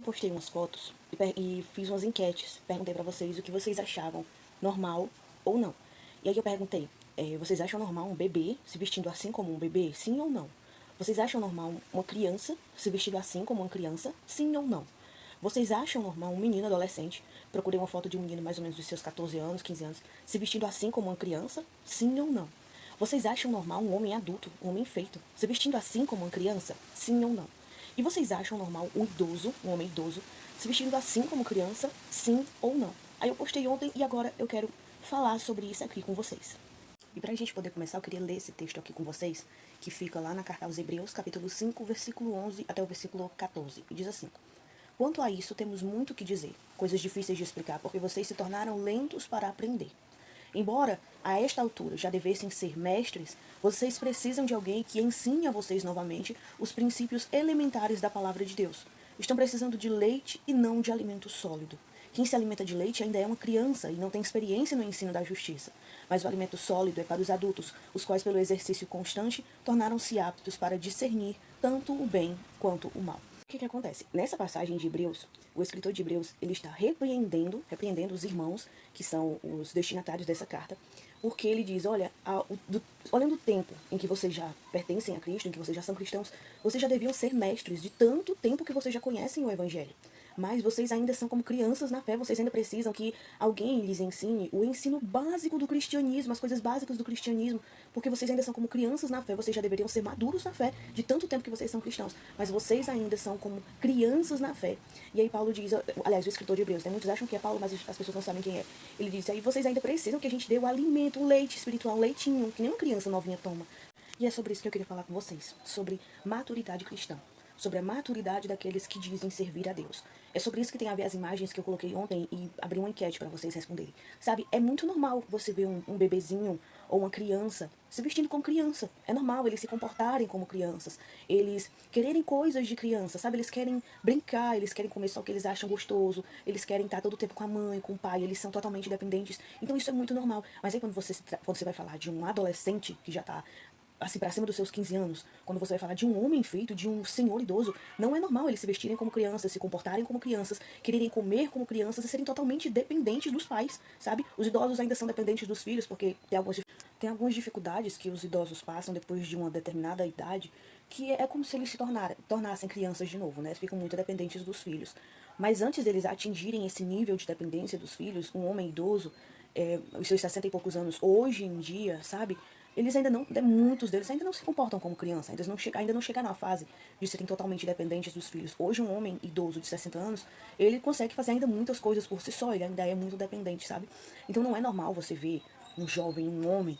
postei umas fotos e fiz umas enquetes. Perguntei pra vocês o que vocês achavam normal ou não. E aí eu perguntei, vocês acham normal um bebê se vestindo assim como um bebê? Sim ou não? Vocês acham normal uma criança se vestindo assim como uma criança? Sim ou não? Vocês acham normal um menino adolescente, procurei uma foto de um menino mais ou menos dos seus 14 anos, 15 anos, se vestindo assim como uma criança? Sim ou não? Vocês acham normal um homem adulto, um homem feito, se vestindo assim como uma criança? Sim ou não? E vocês acham normal um idoso, um homem idoso, se vestindo assim como criança? Sim ou não? Aí eu postei ontem e agora eu quero falar sobre isso aqui com vocês. E para a gente poder começar, eu queria ler esse texto aqui com vocês, que fica lá na carta aos Hebreus, capítulo 5, versículo 11 até o versículo 14. E diz assim: Quanto a isso, temos muito o que dizer, coisas difíceis de explicar, porque vocês se tornaram lentos para aprender. Embora, a esta altura, já devessem ser mestres, vocês precisam de alguém que ensine a vocês novamente os princípios elementares da palavra de Deus. Estão precisando de leite e não de alimento sólido. Quem se alimenta de leite ainda é uma criança e não tem experiência no ensino da justiça. Mas o alimento sólido é para os adultos, os quais, pelo exercício constante, tornaram-se aptos para discernir tanto o bem quanto o mal. O que acontece? Nessa passagem de Hebreus, o escritor de Hebreus ele está repreendendo os irmãos, que são os destinatários dessa carta, porque ele diz, olha, olhando o tempo em que vocês já pertencem a Cristo, em que vocês já são cristãos, vocês já deviam ser mestres de tanto tempo que vocês já conhecem o Evangelho. Mas vocês ainda são como crianças na fé, vocês ainda precisam que alguém lhes ensine o ensino básico do cristianismo, as coisas básicas do cristianismo, porque vocês ainda são como crianças na fé, vocês já deveriam ser maduros na fé de tanto tempo que vocês são cristãos, mas vocês ainda são como crianças na fé. E aí Paulo diz, aliás, o escritor de Hebreus, né, muitos acham que é Paulo, mas as pessoas não sabem quem é. Ele diz, aí vocês ainda precisam que a gente dê o alimento, o leite espiritual, um leitinho, que nem uma criança novinha toma. E é sobre isso que eu queria falar com vocês, sobre maturidade cristã, sobre a maturidade daqueles que dizem servir a Deus. É sobre isso que tem a ver as imagens que eu coloquei ontem e abri uma enquete para vocês responderem. Sabe, é muito normal você ver um bebezinho ou uma criança se vestindo como criança. É normal eles se comportarem como crianças, eles quererem coisas de criança, sabe? Eles querem brincar, eles querem comer só o que eles acham gostoso, eles querem estar todo o tempo com a mãe, com o pai, eles são totalmente dependentes. Então isso é muito normal. Mas aí quando você vai falar de um adolescente que já está assim, pra cima dos seus 15 anos, quando você vai falar de um homem feito, de um senhor idoso, não é normal eles se vestirem como crianças, se comportarem como crianças, quererem comer como crianças e serem totalmente dependentes dos pais, sabe? Os idosos ainda são dependentes dos filhos, porque tem algumas dificuldades que os idosos passam depois de uma determinada idade, que é como se eles se tornassem crianças de novo, né? Eles ficam muito dependentes dos filhos. Mas antes deles atingirem esse nível de dependência dos filhos, um homem idoso, os seus 60 e poucos anos, hoje em dia, sabe? Eles ainda não, muitos deles ainda não se comportam como criança, ainda não chegaram à fase de serem totalmente dependentes dos filhos. Hoje um homem idoso de 60 anos, ele consegue fazer ainda muitas coisas por si só, ele ainda é muito dependente, sabe? Então não é normal você ver um jovem, um homem,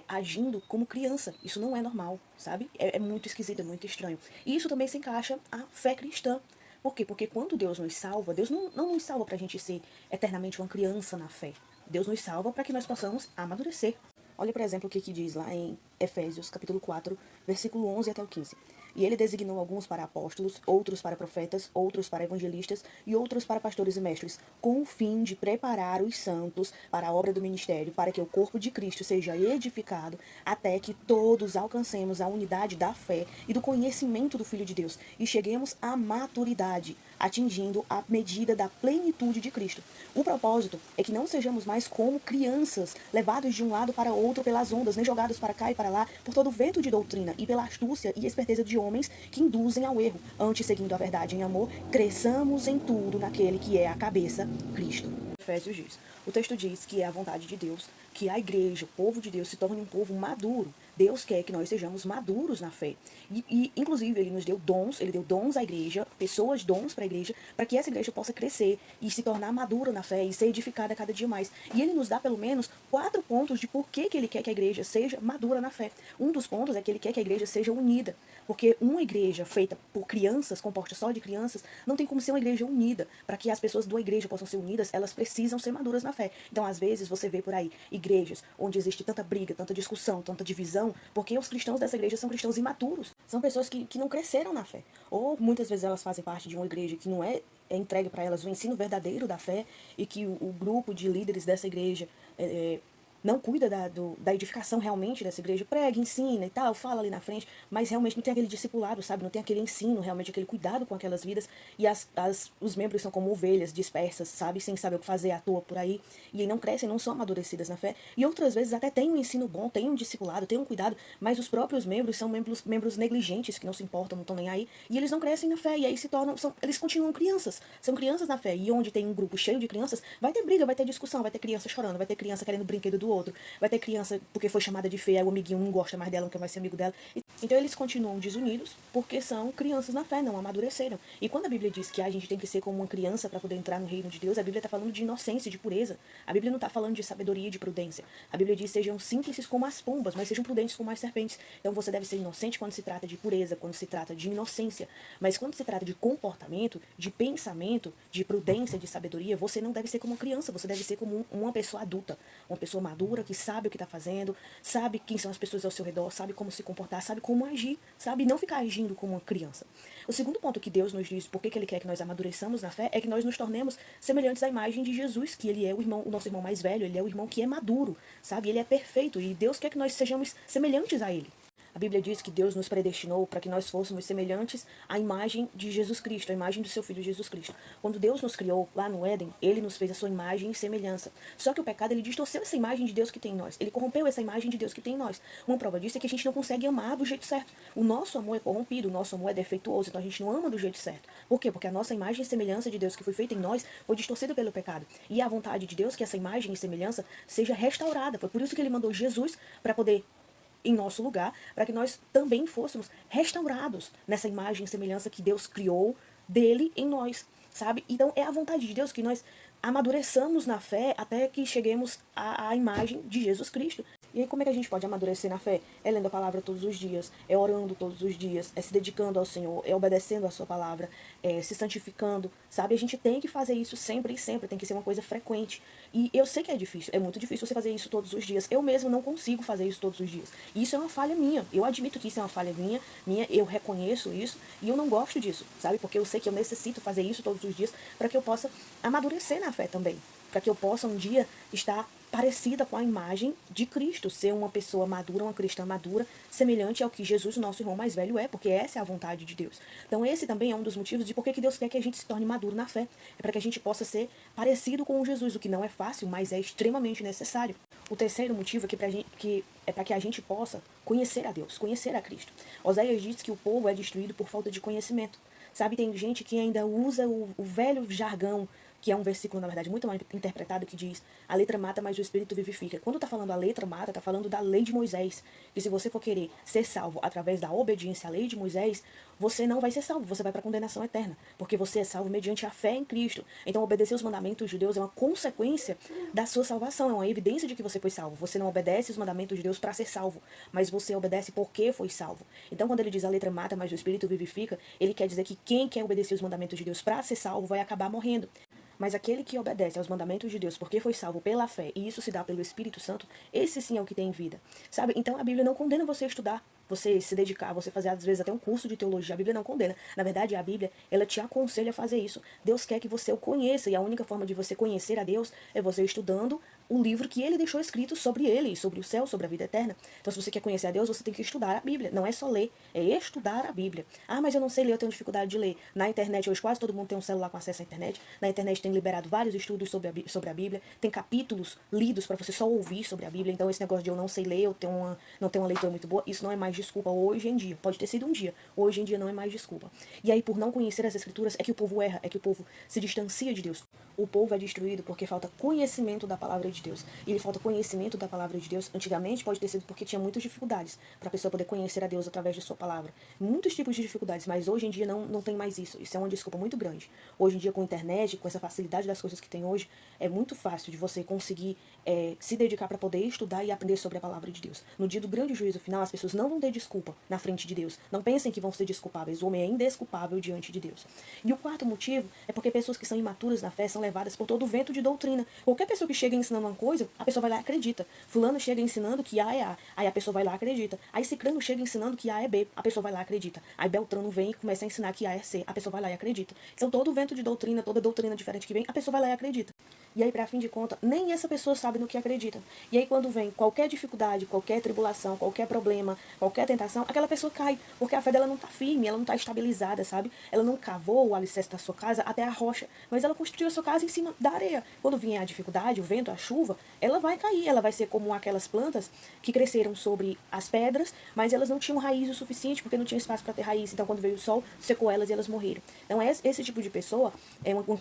agindo como criança. Isso não é normal, sabe? É muito esquisito, é muito estranho. E isso também se encaixa à fé cristã. Por quê? Porque quando Deus nos salva, Deus não nos salva pra gente ser eternamente uma criança na fé. Deus nos salva para que nós possamos amadurecer. Olha, por exemplo, o que diz lá em Efésios, capítulo 4, versículo 11 até o 15. E ele designou alguns para apóstolos, outros para profetas, outros para evangelistas e outros para pastores e mestres, com o fim de preparar os santos para a obra do ministério, para que o corpo de Cristo seja edificado, até que todos alcancemos a unidade da fé e do conhecimento do Filho de Deus e cheguemos à maturidade, atingindo a medida da plenitude de Cristo. O propósito é que não sejamos mais como crianças, levados de um lado para outro pelas ondas, nem jogados para cá e para lá por todo vento de doutrina e pela astúcia e esperteza de homens que induzem ao erro. Antes, seguindo a verdade em amor, cresçamos em tudo naquele que é a cabeça, Cristo. Efésios diz. O texto diz que é a vontade de Deus que a igreja, o povo de Deus, se torne um povo maduro. Deus quer que nós sejamos maduros na fé. Inclusive, ele deu dons à igreja, pessoas, dons para a igreja, para que essa igreja possa crescer e se tornar madura na fé e ser edificada cada dia mais. E ele nos dá pelo menos 4 pontos de por que ele quer que a igreja seja madura na fé. Um dos pontos é que ele quer que a igreja seja unida. Porque uma igreja feita por crianças, composta só de crianças, não tem como ser uma igreja unida. Para que as pessoas da igreja possam ser unidas, elas precisam ser maduras na fé. Então, às vezes, você vê por aí igrejas onde existe tanta briga, tanta discussão, tanta divisão, porque os cristãos dessa igreja são cristãos imaturos. São pessoas que não cresceram na fé. Ou muitas vezes elas fazem parte de uma igreja que não é entregue para elas o ensino verdadeiro da fé e que o grupo de líderes dessa igreja não cuida da edificação realmente dessa igreja, prega, ensina e tal, fala ali na frente, mas realmente não tem aquele discipulado, sabe? Não tem aquele ensino, realmente aquele cuidado com aquelas vidas, e os membros são como ovelhas dispersas, sabe? Sem saber o que fazer à toa por aí, e aí não crescem, não são amadurecidas na fé, e outras vezes até tem um ensino bom, tem um discipulado, tem um cuidado, mas os próprios membros são membros negligentes, que não se importam, não estão nem aí, e eles não crescem na fé, e aí se tornam, eles continuam crianças, são crianças na fé, e onde tem um grupo cheio de crianças, vai ter briga, vai ter discussão, vai ter criança chorando, vai ter criança querendo brinquedo do outro, vai ter criança porque foi chamada de feia, aí o amiguinho não gosta mais dela, não quer mais ser amigo dela. Então eles continuam desunidos porque são crianças na fé, não amadureceram. E quando a Bíblia diz que a gente tem que ser como uma criança para poder entrar no reino de Deus, a Bíblia está falando de inocência, de pureza. A Bíblia não está falando de sabedoria e de prudência. A Bíblia diz: sejam simples como as pombas, mas sejam prudentes como as serpentes. Então você deve ser inocente quando se trata de pureza, quando se trata de inocência. Mas quando se trata de comportamento, de pensamento, de prudência, de sabedoria, você não deve ser como uma criança, você deve ser como uma pessoa adulta, uma pessoa madura que sabe o que está fazendo, sabe quem são as pessoas ao seu redor, sabe como se comportar, sabe como agir, sabe? Não ficar agindo como uma criança. O segundo ponto que Deus nos diz, por que Ele quer que nós amadureçamos na fé, é que nós nos tornemos semelhantes à imagem de Jesus, que Ele é o nosso irmão mais velho, Ele é o irmão que é maduro, sabe? Ele é perfeito e Deus quer que nós sejamos semelhantes a Ele. A Bíblia diz que Deus nos predestinou para que nós fôssemos semelhantes à imagem de Jesus Cristo, à imagem do seu Filho Jesus Cristo. Quando Deus nos criou lá no Éden, Ele nos fez a sua imagem e semelhança. Só que o pecado, ele distorceu essa imagem de Deus que tem em nós. Ele corrompeu essa imagem de Deus que tem em nós. Uma prova disso é que a gente não consegue amar do jeito certo. O nosso amor é corrompido, o nosso amor é defeituoso, então a gente não ama do jeito certo. Por quê? Porque a nossa imagem e semelhança de Deus que foi feita em nós foi distorcida pelo pecado. E a vontade de Deus é que essa imagem e semelhança seja restaurada. Foi por isso que Ele mandou Jesus para poder em nosso lugar, para que nós também fôssemos restaurados nessa imagem e semelhança que Deus criou dele em nós, sabe? Então é a vontade de Deus que nós amadureçamos na fé até que cheguemos à imagem de Jesus Cristo. E aí como é que a gente pode amadurecer na fé? É lendo a palavra todos os dias, é orando todos os dias, é se dedicando ao Senhor, é obedecendo a sua palavra, é se santificando, sabe? A gente tem que fazer isso sempre e sempre, tem que ser uma coisa frequente. E eu sei que é difícil, é muito difícil você fazer isso todos os dias. Eu mesmo não consigo fazer isso todos os dias. E isso é uma falha minha. Eu admito que isso é uma falha minha, eu reconheço isso e eu não gosto disso, sabe? Porque eu sei que eu necessito fazer isso todos os dias para que eu possa amadurecer na fé também. Para que eu possa um dia estar parecida com a imagem de Cristo, ser uma pessoa madura, uma cristã madura, semelhante ao que Jesus, nosso irmão mais velho, é, porque essa é a vontade de Deus. Então esse também é um dos motivos de por que Deus quer que a gente se torne maduro na fé. É para que a gente possa ser parecido com Jesus, o que não é fácil, mas é extremamente necessário. O terceiro motivo é para que a gente possa conhecer a Deus, conhecer a Cristo. Oséias diz que o povo é destruído por falta de conhecimento. Sabe, tem gente que ainda usa o velho jargão, que é um versículo, na verdade, muito mal interpretado, que diz: a letra mata, mas o espírito vivifica. Quando está falando a letra mata, está falando da lei de Moisés. E se você for querer ser salvo através da obediência à lei de Moisés, você não vai ser salvo, você vai para a condenação eterna. Porque você é salvo mediante a fé em Cristo. Então, obedecer os mandamentos de Deus é uma consequência da sua salvação, é uma evidência de que você foi salvo. Você não obedece os mandamentos de Deus para ser salvo, mas você obedece porque foi salvo. Então, quando ele diz a letra mata, mas o espírito vivifica, ele quer dizer que quem quer obedecer os mandamentos de Deus para ser salvo vai acabar morrendo. Mas aquele que obedece aos mandamentos de Deus porque foi salvo pela fé, e isso se dá pelo Espírito Santo, esse sim é o que tem vida. Sabe? Então a Bíblia não condena você a estudar, você se dedicar, você fazer às vezes até um curso de teologia. A Bíblia não condena. Na verdade, a Bíblia, ela te aconselha a fazer isso. Deus quer que você o conheça, e a única forma de você conhecer a Deus é você estudando o livro que ele deixou escrito sobre ele, sobre o céu, sobre a vida eterna. Então, se você quer conhecer a Deus, você tem que estudar a Bíblia. Não é só ler, é estudar a Bíblia. Ah, mas eu não sei ler, eu tenho dificuldade de ler. Na internet, hoje quase todo mundo tem um celular com acesso à internet. Na internet tem liberado vários estudos sobre a Bíblia. Tem capítulos lidos para você só ouvir sobre a Bíblia. Então, esse negócio de eu não sei ler, não tenho uma leitura muito boa, isso não é mais desculpa hoje em dia. Pode ter sido um dia. Hoje em dia não é mais desculpa. E aí, por não conhecer as Escrituras, é que o povo erra, é que o povo se distancia de Deus. O povo é destruído porque falta conhecimento da palavra de Deus. E ele falta conhecimento da palavra de Deus. Antigamente pode ter sido porque tinha muitas dificuldades para a pessoa poder conhecer a Deus através de sua palavra. Muitos tipos de dificuldades, mas hoje em dia não tem mais isso. Isso é uma desculpa muito grande. Hoje em dia, com a internet, com essa facilidade das coisas que tem hoje, é muito fácil de você conseguir se dedicar para poder estudar e aprender sobre a palavra de Deus. No dia do grande juízo final, as pessoas não vão ter desculpa na frente de Deus. Não pensem que vão ser desculpáveis. O homem é indesculpável diante de Deus. E o quarto motivo é porque pessoas que são imaturas na fé são levadas por todo o vento de doutrina. Qualquer pessoa que chega ensinando uma coisa, a pessoa vai lá e acredita. Fulano chega ensinando que A é A, aí a pessoa vai lá e acredita. Aí Cicrano chega ensinando que A é B, a pessoa vai lá e acredita. Aí Beltrano vem e começa a ensinar que A é C, a pessoa vai lá e acredita. Então todo o vento de doutrina, toda doutrina diferente que vem, a pessoa vai lá e acredita. E aí, para fim de conta, nem essa pessoa sabe no que acredita. E aí, quando vem qualquer dificuldade, qualquer tribulação, qualquer problema, qualquer tentação, aquela pessoa cai, porque a fé dela não está firme, ela não está estabilizada, sabe? Ela não cavou o alicerce da sua casa até a rocha, mas ela construiu a sua casa em cima da areia. Quando vier a dificuldade, o vento, a chuva, ela vai cair, ela vai ser como aquelas plantas que cresceram sobre as pedras, mas elas não tinham raiz o suficiente, porque não tinha espaço para ter raiz. Então, quando veio o sol, secou elas e elas morreram. Então, esse tipo de pessoa,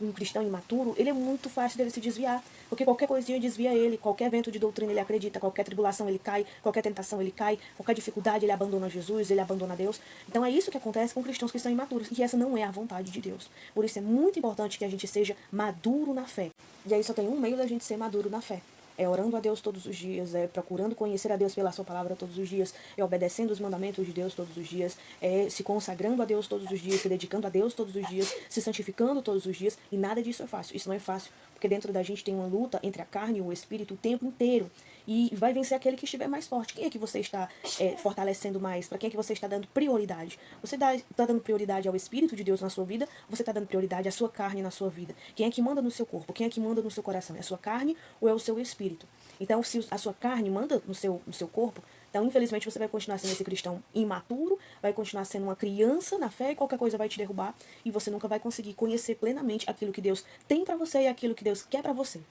um cristão imaturo, ele é muito fácil dele se desviar, porque qualquer coisinha desvia ele, qualquer vento de doutrina ele acredita, qualquer tribulação ele cai, qualquer tentação ele cai, qualquer dificuldade ele abandona Jesus, ele abandona Deus. Então é isso que acontece com cristãos que estão imaturos, e essa não é a vontade de Deus. Por isso é muito importante que a gente seja maduro na fé. E aí só tem um meio da gente ser maduro na fé. É orando a Deus todos os dias, é procurando conhecer a Deus pela sua palavra todos os dias, é obedecendo os mandamentos de Deus todos os dias, é se consagrando a Deus todos os dias, se dedicando a Deus todos os dias, se santificando todos os dias, e nada disso é fácil. Isso não é fácil, porque dentro da gente tem uma luta entre a carne e o espírito o tempo inteiro. E vai vencer aquele que estiver mais forte. Quem é que você está fortalecendo mais? Para quem é que você está dando prioridade? Você está dando prioridade ao Espírito de Deus na sua vida? Ou você está dando prioridade à sua carne na sua vida? Quem é que manda no seu corpo? Quem é que manda no seu coração? É a sua carne ou é o seu espírito? Então, se a sua carne manda no seu corpo, então, infelizmente, você vai continuar sendo esse cristão imaturo, vai continuar sendo uma criança na fé e qualquer coisa vai te derrubar e você nunca vai conseguir conhecer plenamente aquilo que Deus tem para você e aquilo que Deus quer para você.